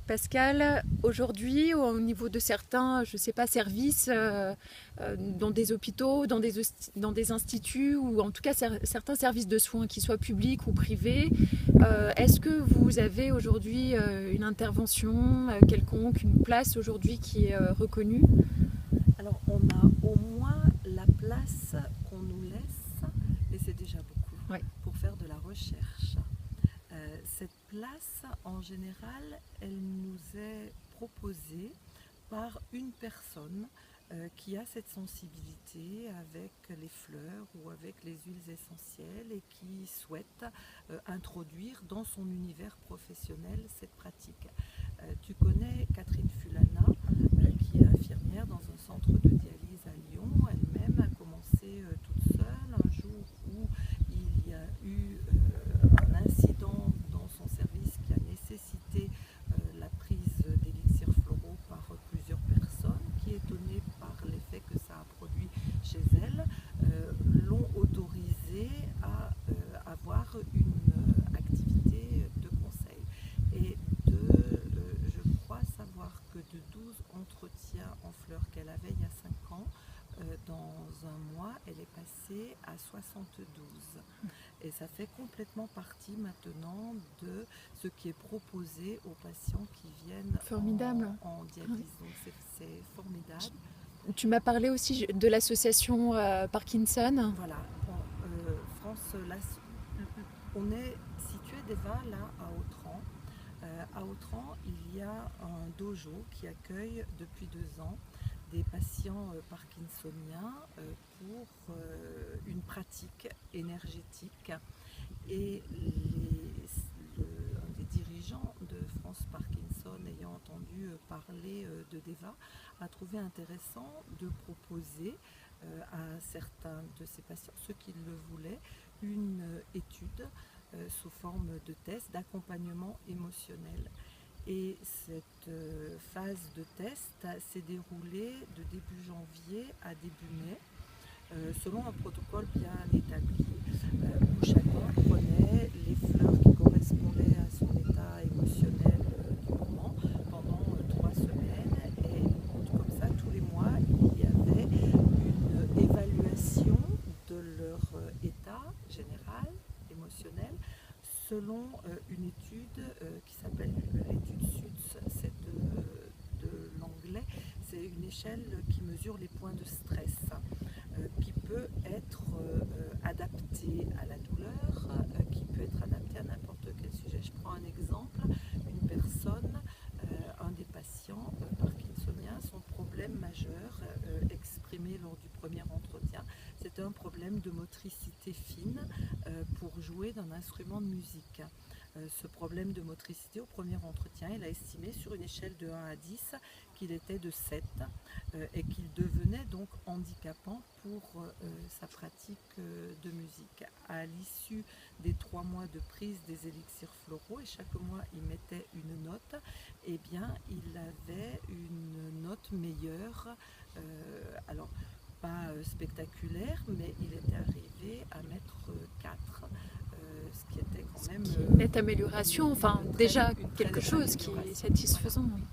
Pascal, aujourd'hui, au niveau de certains, je sais pas, services, dans des hôpitaux, dans des instituts, ou en tout cas certains services de soins, qu'ils soient publics ou privés, est-ce que vous avez aujourd'hui une intervention quelconque, une place aujourd'hui qui est reconnue? Alors, on a au moins la place qu'on nous laisse, et c'est déjà beaucoup, Ouais. pour faire de la recherche. Cette place, en général, elle nous est proposée par une personne qui a cette sensibilité avec les fleurs ou avec les huiles essentielles et qui souhaite introduire dans son univers professionnel cette pratique. Tu connais Catherine Fulana, qui est infirmière dans un centre de dialyse à Lyon. Elle-même a commencé toute seule un jour où il y a eu un incident dans son service qui a nécessité la prise d'élixirs floraux par plusieurs personnes qui, étonnées par l'effet que ça a produit chez elles, l'ont autorisée à avoir une activité de conseil. Et je crois savoir que de 12 entretiens en fleurs qu'elle avait il y a 5 ans, dans un mois, elle est passée à 72. Et ça fait complètement partie maintenant de ce qui est proposé aux patients qui viennent Formidable. en dialyse. Donc c'est formidable. Tu m'as parlé aussi de l'association Parkinson. Voilà, France, on est situé déjà là à Autran. À Autran, il y a un dojo qui accueille depuis 2 ans des patients parkinsoniens pour une pratique énergétique. Et un des dirigeants de France Parkinson, ayant entendu parler de DEVA, a trouvé intéressant de proposer à certains de ces patients, ceux qui le voulaient, une étude sous forme de test d'accompagnement émotionnel. Et cette phase de test s'est déroulée de début janvier à début mai, selon un protocole bien établi, où chacun prenait les fleurs qui correspondaient à son état émotionnel du moment pendant 3 semaines. Et comme ça, tous les mois, il y avait une évaluation de leur état général, émotionnel, selon une étude qui s'appelle l'étude SUTS, c'est de l'anglais. C'est une échelle qui mesure les points de stress, qui peut être adapté à la douleur, qui peut être adapté à n'importe quel sujet. Je prends un exemple, une personne, un des patients parkinsoniens, son problème majeur exprimé lors du premier entretien, c'était un problème de motricité fine pour jouer d'un instrument de musique. Ce problème de motricité, au premier entretien, il a estimé sur une échelle de 1 à 10 qu'il était de 7 et qu'il devenait donc handicapant pour sa pratique de musique. À l'issue des 3 mois de prise des élixirs floraux, et chaque mois il mettait une note, eh bien il avait une note meilleure, alors pas spectaculaire, mais il était arrivé à mettre 4. Ce qui était quand même Une nette amélioration, enfin déjà quelque chose qui est satisfaisant. Voilà.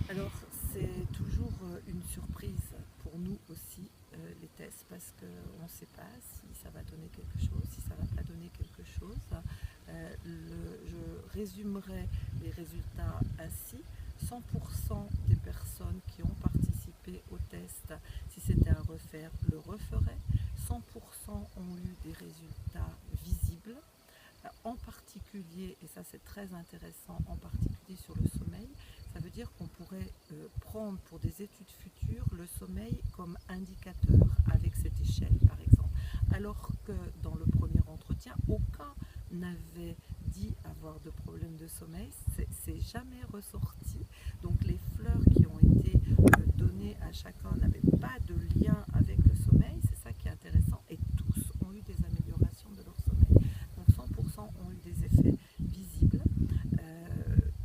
Alors c'est toujours une surprise pour nous aussi, les tests, parce qu'on ne sait pas si ça va donner quelque chose, si ça ne va pas donner quelque chose. Je résumerai les résultats ainsi. 100% des personnes qui ont participé au test, si c'était à refaire, le referaient. 100% ont eu des résultats visibles, en particulier, et ça c'est très intéressant, en particulier sur le sommeil. Ça veut dire qu'on pourrait prendre pour des études futures le sommeil comme indicateur avec cette échelle par exemple. Alors que dans le premier entretien, aucun n'avait dit avoir de problème de sommeil, c'est jamais ressorti. Donc les fleurs qui ont été données à chacun n'avaient pas de lien avec le sommeil, c'est ça qui est intéressant, et tous ont eu des améliorations de leur sommeil. Donc 100% ont eu des effets visibles,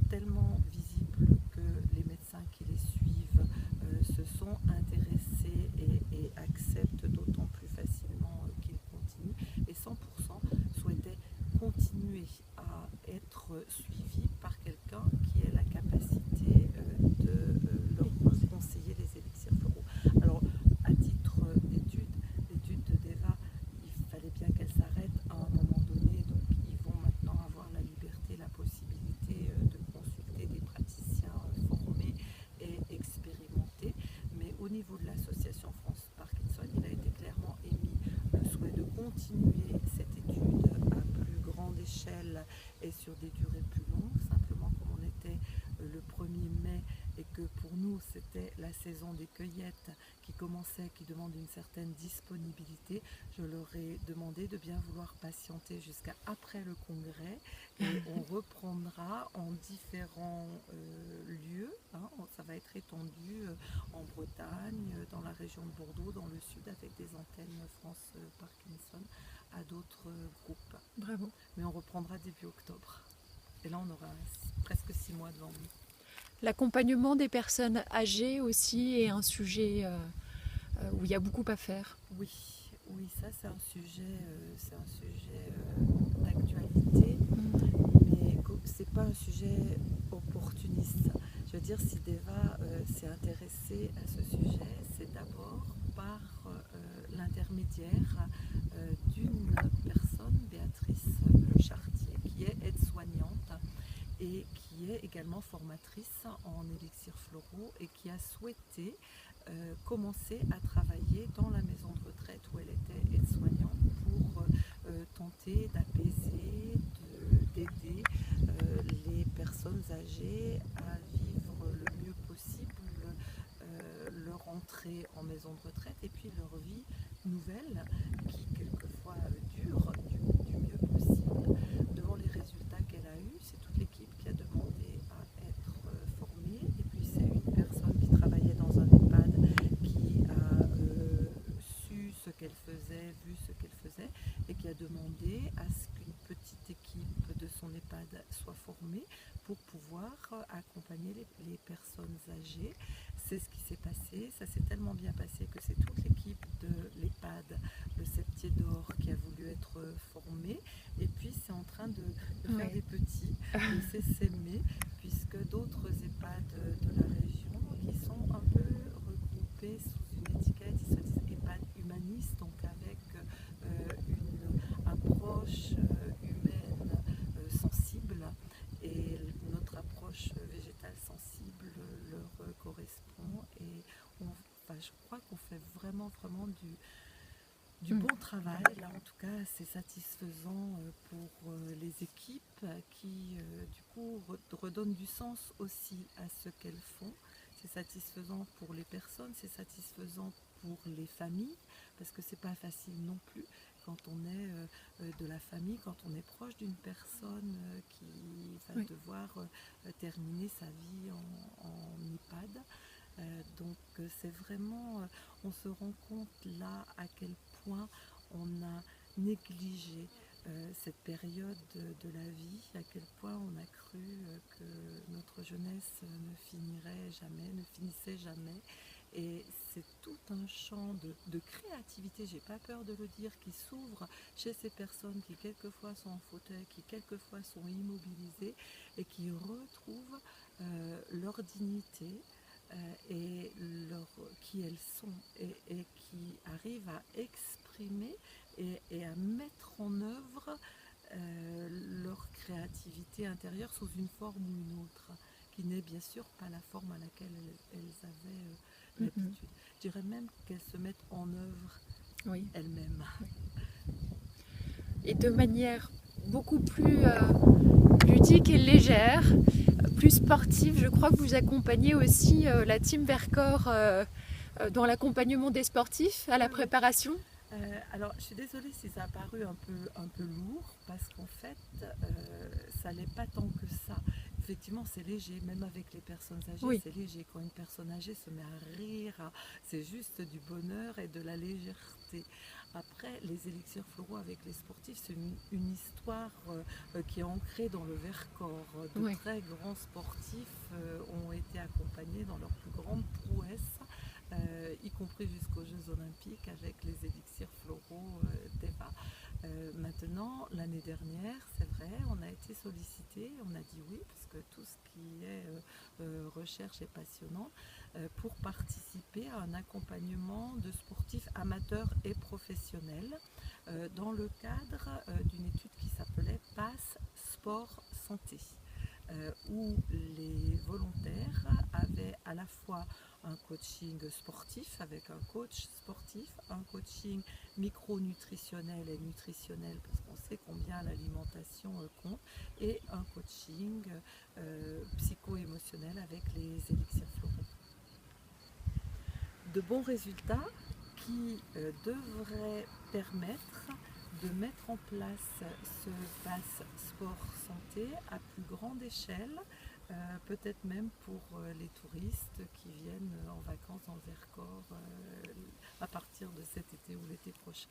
tellement visibles que les médecins qui les suivent se sont intéressés et acceptent d'autant plus facilement qu'ils continuent, et 100% souhaitaient continuer à être suivis par quelqu'un qui ait la capacité l'association France Parkinson, il a été clairement émis le souhait de continuer cette étude à plus grande échelle et sur des durées plus longues. Simplement, comme on était le 1er mai et que pour nous c'était la saison des cueillettes qui commençait, qui demande une certaine disponibilité, je leur ai demandé de bien vouloir patienter jusqu'à après le congrès et on reprendra en différents lieux, hein. Ça va être étendu en Bretagne, dans la région de Bordeaux, dans le sud, avec des antennes France Parkinson à d'autres groupes. Bravo. Mais on reprendra début octobre. Et là, on aura presque 6 mois devant nous. L'accompagnement des personnes âgées aussi est un sujet où il y a beaucoup à faire. Oui, oui, ça c'est un sujet d'actualité, mais c'est pas un sujet opportuniste. Je veux dire, si Deva s'est intéressée à ce sujet, c'est d'abord par l'intermédiaire d'une personne, Béatrice Le Chartier, qui est aide-soignante et qui est également formatrice en élixirs floraux et qui a souhaité commencer à travailler dans la maison de retraite où elle était aide-soignante pour tenter d'apaiser, d'aider les personnes âgées à vivre le mieux possible leur entrée en maison de retraite et puis leur vie nouvelle qui quelquefois dure du mieux possible. Devant les résultats qu'elle a eus, c'est toute l'équipe qui a demandé à être formée et puis c'est une personne qui travaillait dans un EHPAD qui a su ce qu'elle faisait, vu ce qu'elle faisait et qui a demandé à ce qu'une petite équipe de son EHPAD soit formée pour pouvoir accompagner les personnes âgées. C'est ce qui s'est passé, ça s'est tellement bien passé que c'est toute l'équipe de l'EHPAD, le Septier d'Or, qui a voulu être formée et puis c'est en train de faire des petits, de s'essaimer, puisque d'autres EHPAD de la région qui sont un peu regroupés sous une étiquette, ils se disent EHPAD humanistes, donc avec une approche humaine sensible et notre approche végétale sensible leur correspond et je crois qu'on fait vraiment du bon travail. Là en tout cas c'est satisfaisant pour les équipes qui du coup redonnent du sens aussi à ce qu'elles font. C'est satisfaisant pour les personnes, c'est satisfaisant pour les familles parce que c'est pas facile non plus quand on est de la famille, quand on est proche d'une personne qui va devoir terminer sa vie en EHPAD. Donc c'est vraiment, on se rend compte là à quel point on a négligé cette période de la vie, à quel point on a cru que notre jeunesse ne finissait jamais. Et c'est tout un champ de créativité, j'ai pas peur de le dire, qui s'ouvre chez ces personnes qui quelquefois sont en fauteuil, qui quelquefois sont immobilisées et qui retrouvent leur dignité et qui elles sont et qui arrivent à exprimer et à mettre en œuvre leur créativité intérieure sous une forme ou une autre, qui n'est bien sûr pas la forme à laquelle elles avaient l'habitude. Je dirais même qu'elles se mettent en œuvre elles-mêmes. Et de manière beaucoup plus ludique et légère, plus sportive, je crois que vous accompagnez aussi la team Vercors dans l'accompagnement des sportifs à la préparation. Alors, je suis désolée si ça a paru un peu lourd, parce qu'en fait, ça n'est pas tant que ça. Effectivement, c'est léger, même avec les personnes âgées, c'est léger. Quand une personne âgée se met à rire, c'est juste du bonheur et de la légèreté. Après, les élixirs floraux avec les sportifs, c'est une histoire qui est ancrée dans le Vercors. De très grands sportifs ont été accompagnés dans leurs plus grandes prouesses, y compris jusqu'aux Jeux Olympiques avec les élixirs floraux d'Eva. Maintenant, l'année dernière, c'est vrai, on a été sollicité, on a dit oui, parce que tout ce qui est recherche est passionnant, pour participer à un accompagnement de sportifs amateurs et professionnels dans le cadre d'une étude qui s'appelait PASS Sport Santé, où les volontaires avaient à la fois un coaching sportif avec un coach sportif, un coaching micronutritionnel et nutritionnel parce qu'on sait combien l'alimentation compte, et un coaching psycho-émotionnel avec les élixirs floraux. De bons résultats qui devraient permettre de mettre en place ce pass sport santé à plus grande échelle, peut-être même pour les touristes qui viennent en vacances dans le Vercors à partir de cet été ou l'été prochain.